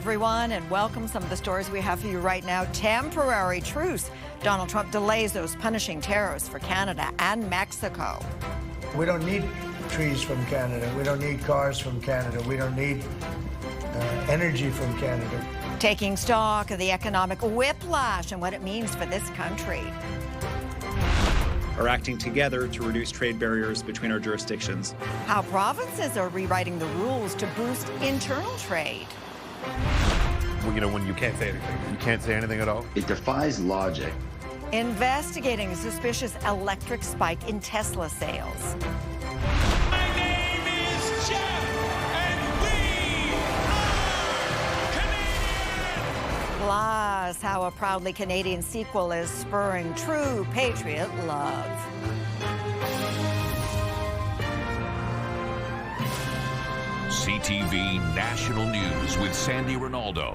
everyone, and welcome. Some of the stories we have for you right now. Temporary truce. Donald Trump delays those punishing tariffs for Canada and Mexico. We don't need trees from Canada. We don't need cars from Canada. We don't need energy from Canada. Taking stock of the economic whiplash and what it means for this country. Are acting together to reduce trade barriers between our jurisdictions. How provinces are rewriting the rules to boost internal trade. Well, you know, when you can't say anything. You can't say anything at all. It defies logic. Investigating a suspicious electric spike in Tesla sales. My name is Jeff, and we are Canadian! Plus, how a proudly Canadian sequel is spurring true patriot love. CTV National News with Sandy Ronaldo.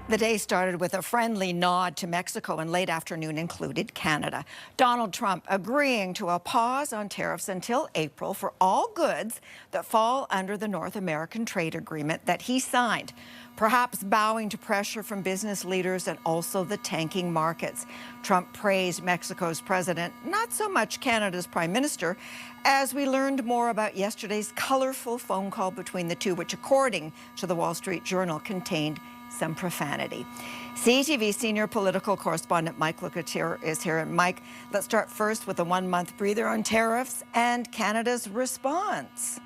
The day started with a friendly nod to Mexico and late afternoon included Canada. Donald Trump agreeing to a pause on tariffs until April for all goods that fall under the North American trade agreement that he signed, perhaps bowing to pressure from business leaders and also the tanking markets. Trump praised Mexico's president, not so much Canada's prime minister, as we learned more about yesterday's colorful phone call between the two, which, according to the Wall Street Journal, contained some profanity. CTV senior political correspondent Mike Couteur is here. And Mike, let's start first with a one-month breather on tariffs and Canada's response.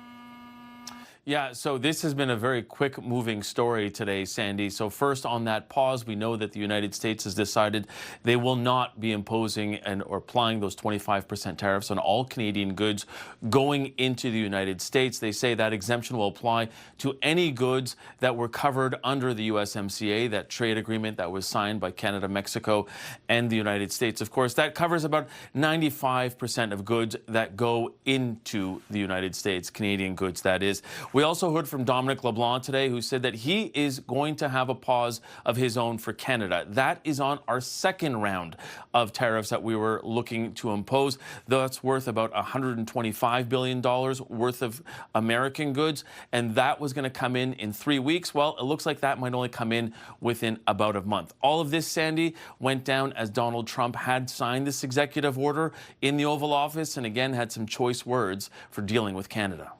Yeah, so this has been a very quick-moving story today, Sandy. So first, on that pause, we know that the United States has decided they will not be imposing or applying those 25% tariffs on all Canadian goods going into the United States. They say that exemption will apply to any goods that were covered under the USMCA, that trade agreement that was signed by Canada, Mexico, and the United States. Of course, that covers about 95% of goods that go into the United States, Canadian goods, that is. We also heard from Dominic LeBlanc today, who said that he is going to have a pause of his own for Canada. That is on our second round of tariffs that we were looking to impose. That's worth about $125 billion worth of American goods, and that was going to come in 3 weeks. Well, it looks like that might only come in within about a month. All of this, Sandy, went down as Donald Trump had signed this executive order in the Oval Office and again had some choice words for dealing with Canada.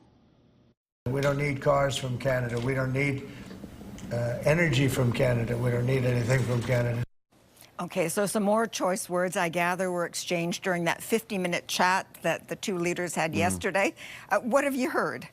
We don't need cars from Canada. We don't need energy from Canada. We don't need anything from Canada. Okay, so some more choice words, I gather, were exchanged during that 50-minute chat that the two leaders had yesterday. What have you heard?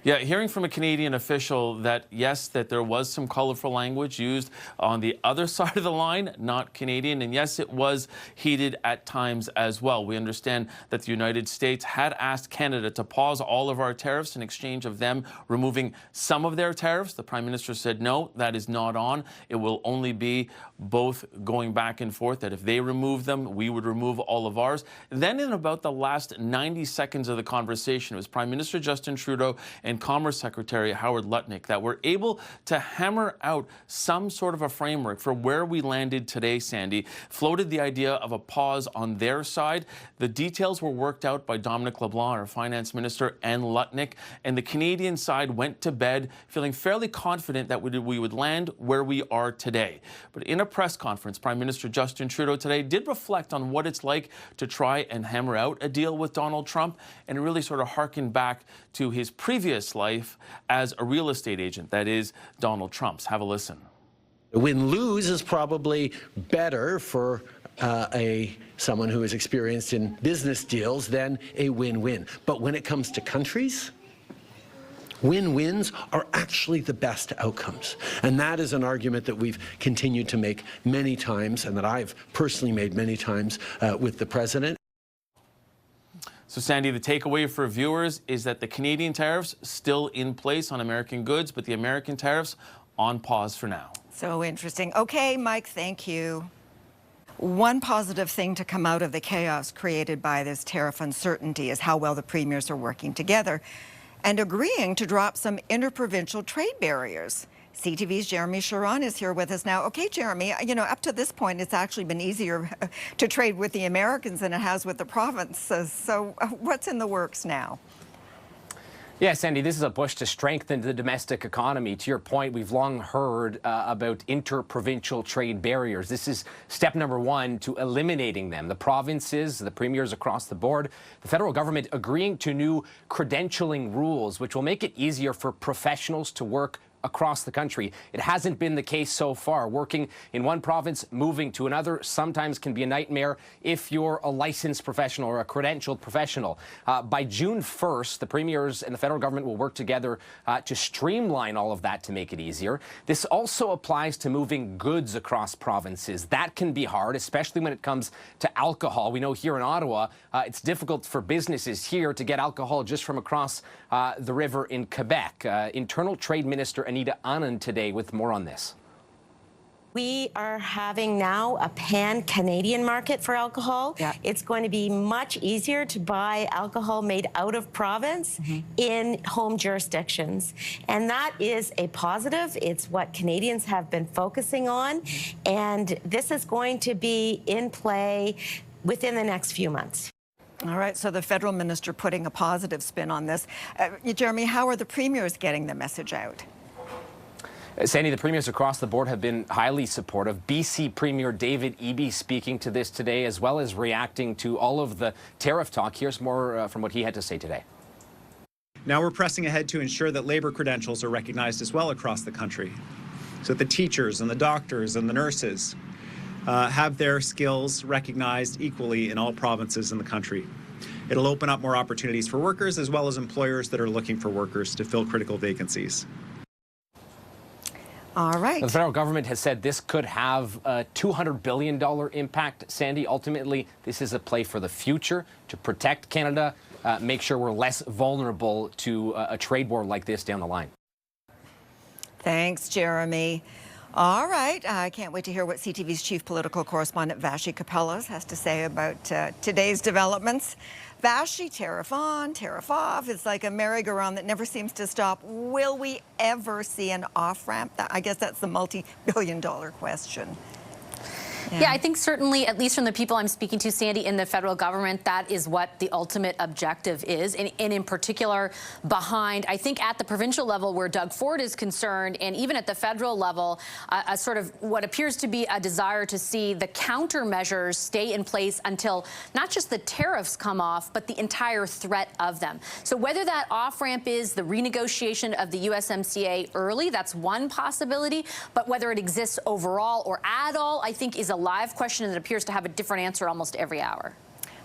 Yeah, hearing from a Canadian official that, yes, that there was some colorful language used on the other side of the line, not Canadian, and yes, it was heated at times as well. We understand that the United States had asked Canada to pause all of our tariffs in exchange of them removing some of their tariffs. The Prime Minister said, no, that is not on. It will only be both going back and forth, that if they remove them, we would remove all of ours. Then in about the last 90 seconds of the conversation, it was Prime Minister Justin Trudeau and Commerce Secretary Howard Lutnick that were able to hammer out some sort of a framework for where we landed today, Sandy. Floated the idea of a pause on their side. The details were worked out by Dominic LeBlanc, our finance minister, and Lutnick, and the Canadian side went to bed feeling fairly confident that we would land where we are today. But in a press conference, Prime Minister Justin Trudeau today did reflect on what it's like to try and hammer out a deal with Donald Trump, and really sort of harken back to his previous life as a real estate agent, that is Donald Trump's. Have a listen. Win-lose is probably better for someone who is experienced in business deals than a win-win. But when it comes to countries, win-wins are actually the best outcomes. And that is an argument that we've continued to make many times, and that I've personally made many times with the President. So, Sandy, the takeaway for viewers is that the Canadian tariffs still in place on American goods, but the American tariffs on pause for now. So interesting. Okay, Mike, thank you. One positive thing to come out of the chaos created by this tariff uncertainty is how well the premiers are working together and agreeing to drop some interprovincial trade barriers. CTV's Jeremie Charron is here with us now. Okay, Jeremie, you know, up to this point, it's actually been easier to trade with the Americans than it has with the provinces. So what's in the works now? Yeah, Sandy, this is a push to strengthen the domestic economy. To your point, we've long heard about inter-provincial trade barriers. This is step number one to eliminating them. The provinces, the premiers across the board, the federal government agreeing to new credentialing rules, which will make it easier for professionals to work across the country. It hasn't been the case so far. Working in one province, moving to another sometimes can be a nightmare if you're a licensed professional or a credentialed professional. By June 1st, the premiers and the federal government will work together to streamline all of that to make it easier. This also applies to moving goods across provinces. That can be hard, especially when it comes to alcohol. We know here in Ottawa, it's difficult for businesses here to get alcohol just from across the river in Quebec. Internal Trade Minister Anita Anand today with more on this. We are having now a pan-Canadian market for alcohol. Yeah. It's going to be much easier to buy alcohol made out of province in home jurisdictions. And that is a positive. It's what Canadians have been focusing on. And this is going to be in play within the next few months. All right, so the federal minister putting a positive spin on this. Jeremie, how are the premiers getting the message out? Sandy, the premiers across the board have been highly supportive. BC Premier David Eby speaking to this today, as well as reacting to all of the tariff talk. Here's more from what he had to say today. Now we're pressing ahead to ensure that labor credentials are recognized as well across the country, so that the teachers and the doctors and the nurses have their skills recognized equally in all provinces in the country. It'll open up more opportunities for workers as well as employers that are looking for workers to fill critical vacancies. All right. The federal government has said this could have a $200 billion impact. Sandy, ultimately, this is a play for the future to protect Canada, make sure we're less vulnerable to a trade war like this down the line. Thanks, Jeremie. All right, I can't wait to hear what CTV's chief political correspondent Vassy Kapelos has to say about today's developments. Vassy, tariff on, tariff off. It's like a merry-go-round that never seems to stop. Will we ever see an off-ramp? I guess that's the multi-billion-dollar question. Yeah, I think certainly, at least from the people I'm speaking to, Sandy, in the federal government, that is what the ultimate objective is. And in particular, behind, I think at the provincial level where Doug Ford is concerned, and even at the federal level, a sort of what appears to be a desire to see the countermeasures stay in place until not just the tariffs come off, but the entire threat of them. So whether that off-ramp is the renegotiation of the USMCA early, that's one possibility, but whether it exists overall or at all, I think is a live question that appears to have a different answer almost every hour.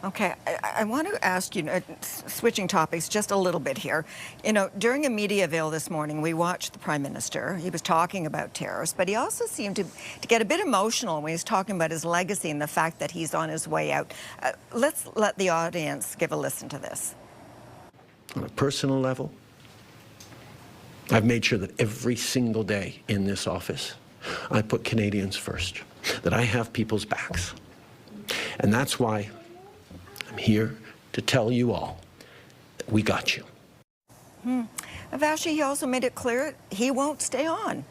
Okay, I want to ask you, switching topics just a little bit here. You know, during a media avail this morning, we watched the Prime Minister. He was talking about tariffs, but he also seemed to get a bit emotional when he was talking about his legacy and the fact that he's on his way out. Let's let the audience give a listen to this. On a personal level, I've made sure that every single day in this office, I put Canadians first, that I have people's backs. And that's why I'm here to tell you all that we got you. Vassy, he also made it clear he won't stay on.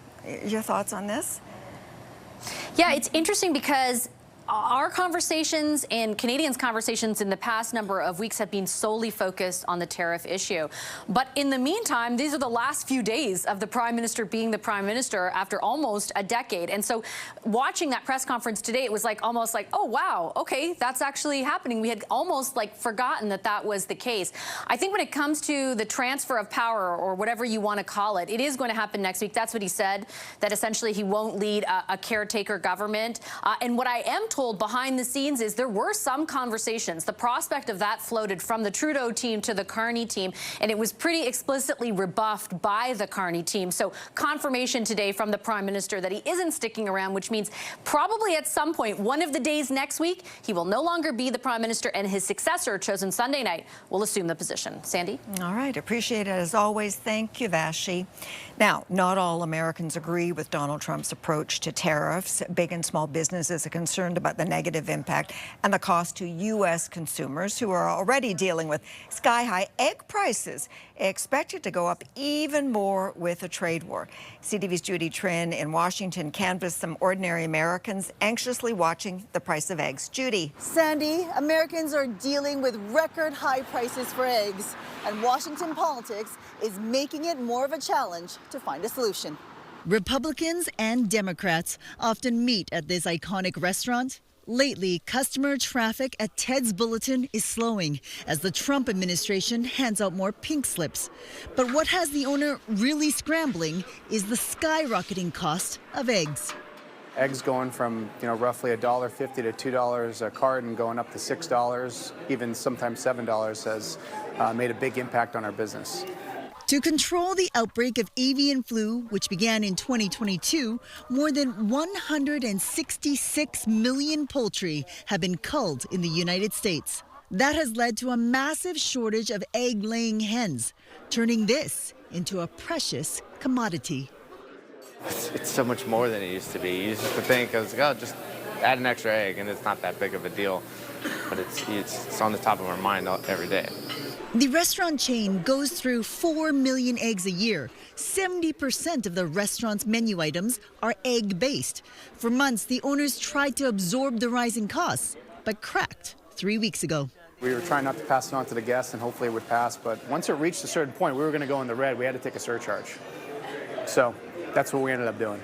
Your thoughts on this? Yeah, it's interesting because our conversations and Canadians' conversations in the past number of weeks have been solely focused on the tariff issue. But in the meantime, these are the last few days of the Prime Minister being the Prime Minister after almost a decade. And so watching that press conference today, it was like almost like, oh, wow, okay, that's actually happening. We had almost like forgotten that that was the case. I think when it comes to the transfer of power or whatever you want to call it, it is going to happen next week. That's what he said, that essentially he won't lead a caretaker government. And what I am told behind the scenes is there were some conversations. The prospect of that floated from the Trudeau team to the Carney team, and it was pretty explicitly rebuffed by the Carney team. So confirmation today from the Prime Minister that he isn't sticking around, which means probably at some point, one of the days next week, he will no longer be the Prime Minister, and his successor, chosen Sunday night, will assume the position. Sandy? All right, appreciate it as always. Thank you, Vassy. Now, not all Americans agree with Donald Trump's approach to tariffs. Big and small businesses are concerned about about the negative impact and the cost to U.S. consumers who are already dealing with sky-high egg prices, expected to go up even more with a trade war. CTV's Judy Trinh in Washington canvassed some ordinary Americans anxiously watching the price of eggs. Judy. Sandy, Americans are dealing with record high prices for eggs, and Washington politics is making it more of a challenge to find a solution. Republicans and Democrats often meet at this iconic restaurant. Lately, customer traffic at Ted's Bulletin is slowing as the Trump administration hands out more pink slips. But what has the owner really scrambling is the skyrocketing cost of eggs. Eggs going from, roughly $1.50 to $2 a carton, going up to $6, even sometimes $7 has made a big impact on our business. To control the outbreak of avian flu, which began in 2022, more than 166 million poultry have been culled in the United States. That has led to a massive shortage of egg-laying hens, turning this into a precious commodity. It's so much more than it used to be. You used to think, just add an extra egg, and it's not that big of a deal. But it's on the top of our mind every day. The restaurant chain goes through 4 million eggs a year. 70% of the restaurant's menu items are egg-based. For months, the owners tried to absorb the rising costs, but cracked 3 weeks ago. We were trying not to pass it on to the guests, and hopefully it would pass. But once it reached a certain point, we were going to go in the red. We had to take a surcharge. So that's what we ended up doing.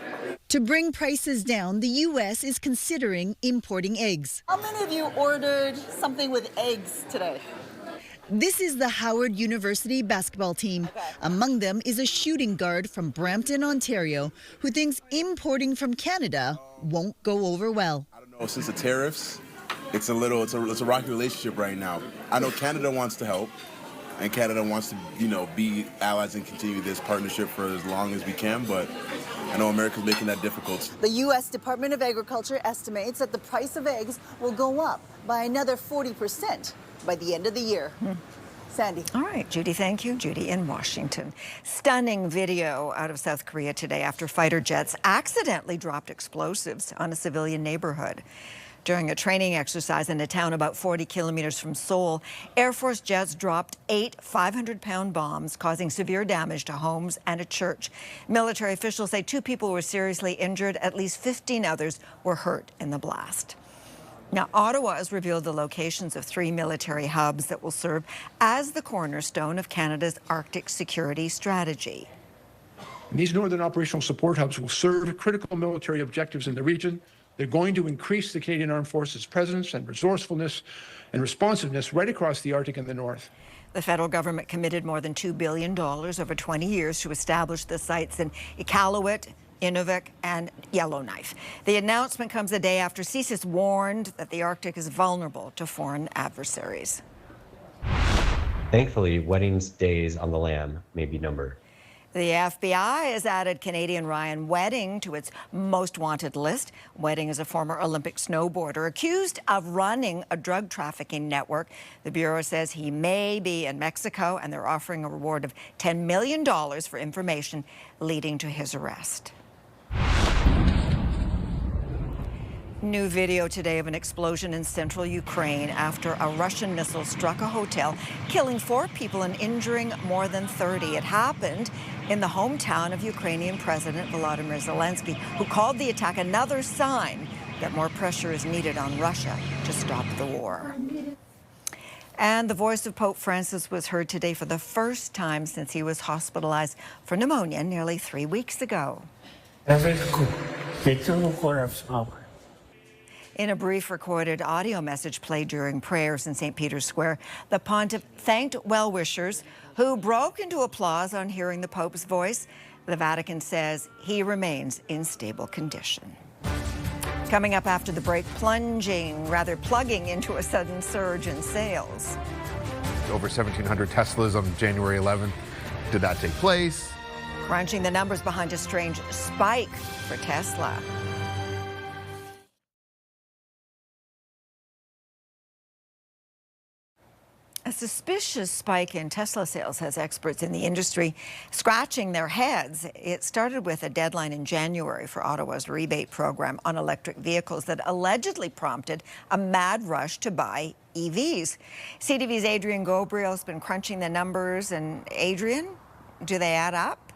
To bring prices down, the U.S. is considering importing eggs. How many of you ordered something with eggs today? This is the Howard University basketball team. Among them is a shooting guard from Brampton, Ontario, who thinks importing from Canada won't go over well. I don't know, since the tariffs, it's a rocky relationship right now. I know Canada wants to help, and Canada wants to, be allies and continue this partnership for as long as we can, but I know America's making that difficult. The U.S. Department of Agriculture estimates that the price of eggs will go up by another 40% by the end of the year. Sandy. All right, Judy, thank you. Judy in Washington. Stunning video out of South Korea today after fighter jets accidentally dropped explosives on a civilian neighborhood. During a training exercise in a town about 40 kilometers from Seoul, Air Force jets dropped 8 500-pound bombs, causing severe damage to homes and a church. Military officials say 2 people were seriously injured. At least 15 others were hurt in the blast. Now, Ottawa has revealed the locations of 3 military hubs that will serve as the cornerstone of Canada's Arctic security strategy. These Northern Operational Support Hubs will serve critical military objectives in the region. They're going to increase the Canadian Armed Forces' presence and resourcefulness and responsiveness right across the Arctic and the North. The federal government committed more than $2 billion over 20 years to establish the sites in Iqaluit, Inuvik, and Yellowknife. The announcement comes a day after CSIS warned that the Arctic is vulnerable to foreign adversaries. Thankfully, weddings days on the lam may be numbered. The FBI has added Canadian Ryan Wedding to its most wanted list. Wedding is a former Olympic snowboarder accused of running a drug trafficking network. The Bureau says he may be in Mexico, and they're offering a reward of $10 million for information leading to his arrest. New video today of an explosion in central Ukraine after a Russian missile struck a hotel, killing 4 people and injuring more than 30. It happened in the hometown of Ukrainian President Volodymyr Zelensky, who called the attack another sign that more pressure is needed on Russia to stop the war. And the voice of Pope Francis was heard today for the first time since he was hospitalized for pneumonia nearly 3 weeks ago. In a brief recorded audio message played during prayers in St. Peter's Square, the pontiff thanked well-wishers who broke into applause on hearing the Pope's voice. The Vatican says he remains in stable condition. Coming up after the break, plugging into a sudden surge in sales. Over 1,700 Teslas on January 11th. Did that take place? Crunching the numbers behind a strange spike for Tesla. A suspicious spike in Tesla sales has experts in the industry scratching their heads. It started with a deadline in January for Ottawa's rebate program on electric vehicles that allegedly prompted a mad rush to buy EVs. CTV's Adrian Gabriel has been crunching the numbers. And Adrian, do they add up?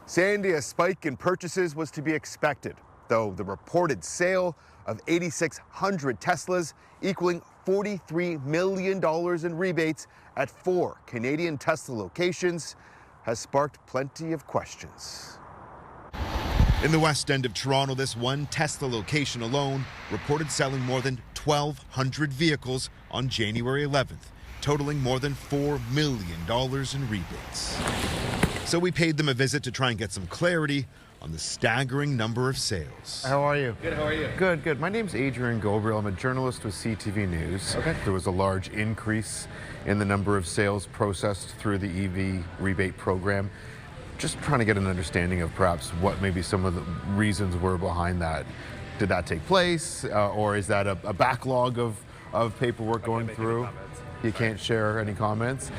Sandy, a spike in purchases was to be expected, though the reported sale of 8,600 Teslas equaling $43 million in rebates at 4 Canadian Tesla locations has sparked plenty of questions. In the west end of Toronto, this one Tesla location alone reported selling more than 1,200 vehicles on January 11th, totaling more than $4 million in rebates. So we paid them a visit to try and get some clarity on the staggering number of sales. How are you? Good, how are you? Good, good. My name's Adrian Gabriel. I'm a journalist with CTV News. Okay. There was a large increase in the number of sales processed through the EV rebate program. Just trying to get an understanding of perhaps what maybe some of the reasons were behind that. Did that take place, or is that a backlog of paperwork going through? You can't share any comments?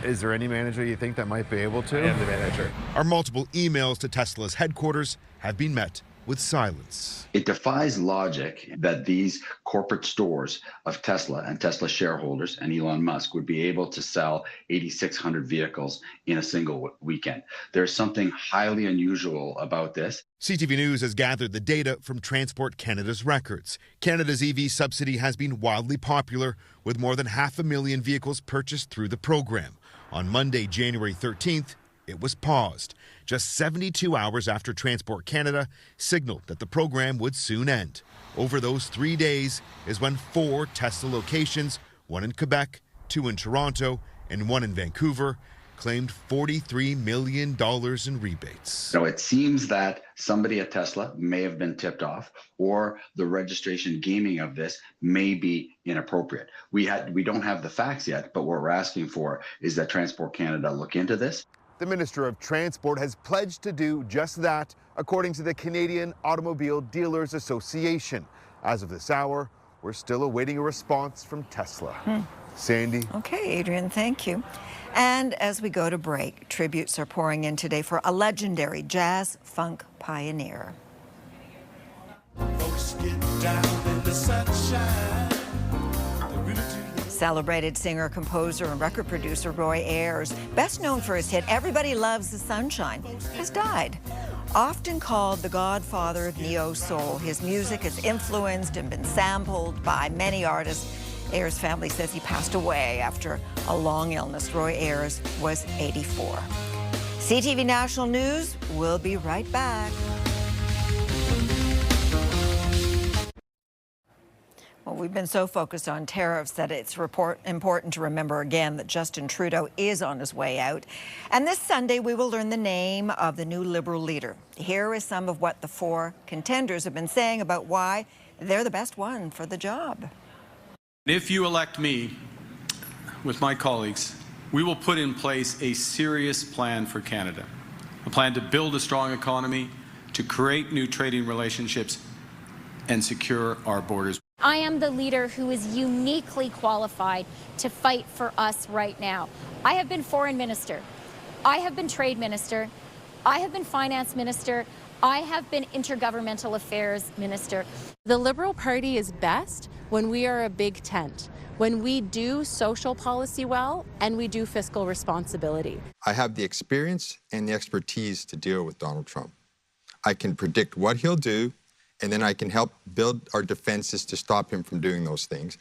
Is there any manager you think that might be able to? I am the manager. Our multiple emails to Tesla's headquarters have been met with silence. It defies logic that these corporate stores of Tesla and Tesla shareholders and Elon Musk would be able to sell 8,600 vehicles in a single weekend. There's something highly unusual about this. CTV News has gathered the data from Transport Canada's records. Canada's EV subsidy has been wildly popular, with more than 500,000 vehicles purchased through the program. On Monday, January 13th, it was paused, just 72 hours after Transport Canada signaled that the program would soon end. Over those 3 days is when 4 Tesla locations, one in Quebec, 2 in Toronto, and 1 in Vancouver, claimed $43 million in rebates. So it seems that somebody at Tesla may have been tipped off, or the registration gaming of this may be inappropriate. We don't have the facts yet, but what we're asking for is that Transport Canada look into this. The Minister of Transport has pledged to do just that, according to the Canadian Automobile Dealers Association. As of this hour, we're still awaiting a response from Tesla. Sandy? Okay, Adrian, thank you. And as we go to break, tributes are pouring in today for a legendary jazz funk pioneer. Folks get down in the sunshine. Celebrated singer, composer, and record producer Roy Ayers, best known for his hit Everybody Loves the Sunshine, has died. Often called the godfather of neo-soul, his music has influenced and been sampled by many artists. Ayers' family says he passed away after a long illness. Roy Ayers was 84. CTV National News, we'll be right back. Well, we've been so focused on tariffs that it's important to remember again that Justin Trudeau is on his way out. And this Sunday, we will learn the name of the new Liberal leader. Here is some of what the 4 contenders have been saying about why they're the best one for the job. If you elect me, with my colleagues, we will put in place a serious plan for Canada, a plan to build a strong economy, to create new trading relationships, and secure our borders. I am the leader who is uniquely qualified to fight for us right now. I have been foreign minister. I have been trade minister. I have been finance minister. I have been intergovernmental affairs minister. The Liberal Party is best when we are a big tent, when we do social policy well and we do fiscal responsibility. I have the experience and the expertise to deal with Donald Trump. I can predict what he'll do, and then I can help build our defenses to stop him from doing those things.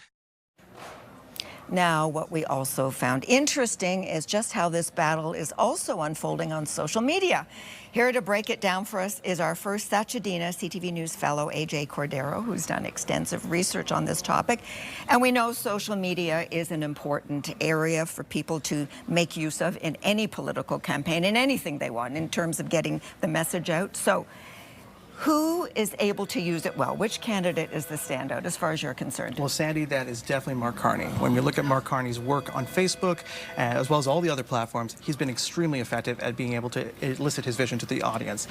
Now, what we also found interesting is just how this battle is also unfolding on social media. Here to break it down for us is our first Sachedina CTV News fellow, AJ Cordero, who's done extensive research on this topic. And we know social media is an important area for people to make use of in any political campaign, in anything they want, in terms of getting the message out. So Who is able to use it well? Which candidate is the standout as far as you're concerned? Well, Sandy, that is definitely Mark Carney. When we look at Mark Carney's work on Facebook, as well as all the other platforms, he's been extremely effective at being able to elicit his vision to the audience.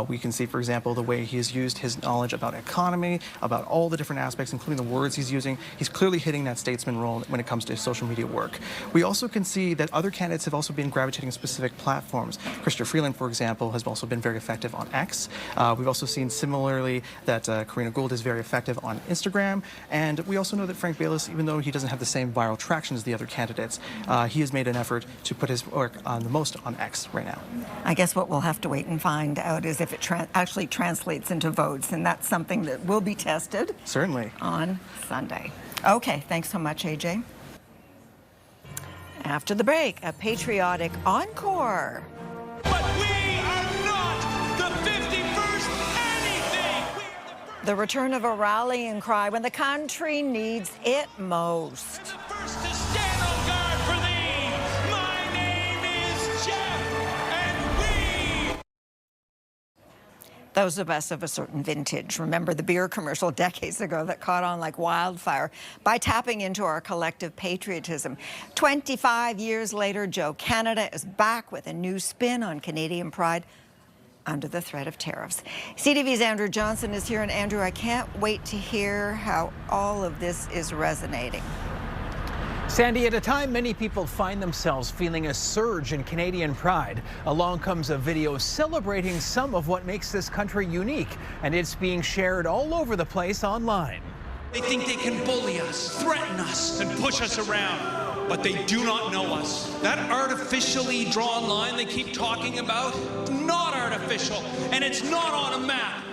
We can see, for example, the way he's used his knowledge about economy, about all the different aspects, including the words he's using. He's clearly hitting that statesman role when it comes to social media work. We also can see that other candidates have also been gravitating to specific platforms. Chrystia Freeland, for example, has also been very effective on X. We've also seen similarly that Karina Gould is very effective on Instagram. And we also know that Frank Bayless, even though he doesn't have the same viral traction as the other candidates, he has made an effort to put his work on the most on X right now. I guess what we'll have to wait and find out is if it actually translates into votes, and that's something that will be tested. Certainly. On Sunday. Okay, thanks so much, AJ. After the break, a patriotic encore. But we are not the 51st anything. The return of a rallying cry when the country needs it most. First to stand on guard for thee. My name is Jeff, and we. Those of us of a certain vintage remember the beer commercial decades ago that caught on like wildfire by tapping into our collective patriotism. 25 years later, Joe Canada is back with a new spin on Canadian pride under the threat of tariffs. CTV's Andrew Johnson is here, and Andrew, I can't wait to hear how all of this is resonating. Sandy, at a time many people find themselves feeling a surge in Canadian pride, along comes a video celebrating some of what makes this country unique, and it's being shared all over the place online. They think they can bully us, threaten us, and push us around, but they do not know us. That artificially drawn line they keep talking about, not artificial, and it's not on a map.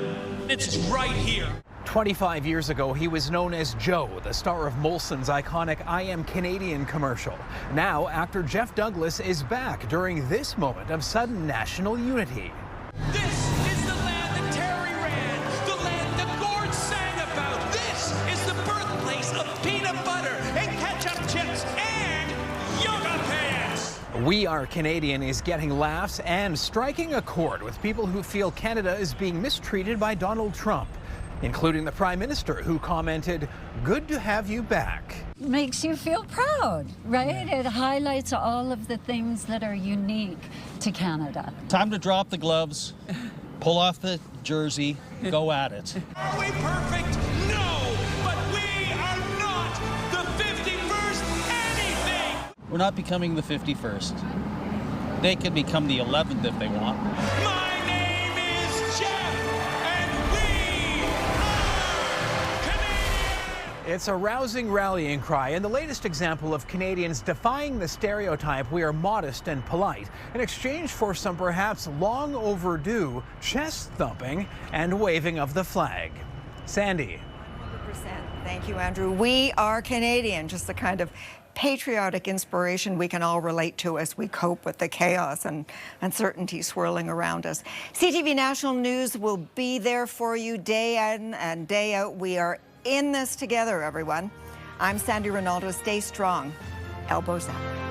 It's right here. 25 years ago, he was known as Joe, the star of Molson's iconic I Am Canadian commercial. Now, actor Jeff Douglas is back during this moment of sudden national unity. This is the land that Terry ran, the land that Gord sang about. This is the birthplace of peanut butter and ketchup chips and yoga pants. We Are Canadian is getting laughs and striking a chord with people who feel Canada is being mistreated by Donald Trump, including the Prime Minister, who commented, "Good to have you back." Makes you feel proud, right? It highlights all of the things that are unique to Canada. Time to drop the gloves, pull off the jersey, go at it. Are we perfect? No, but we are not the 51st anything. We're not becoming the 51st. They can become the 11th if they want. My name is Jeff, and we are Canadian. It's a rousing rallying cry and the latest example of Canadians defying the stereotype we are modest and polite in exchange for some perhaps long overdue chest thumping and waving of the flag. Sandy. 100%. Thank you, Andrew. We are Canadian, just the kind of patriotic inspiration we can all relate to as we cope with the chaos and uncertainty swirling around us. CTV National News will be there for you day in and day out. We are in this together, everyone. I'm Sandy Ronaldo. Stay strong. Elbows out.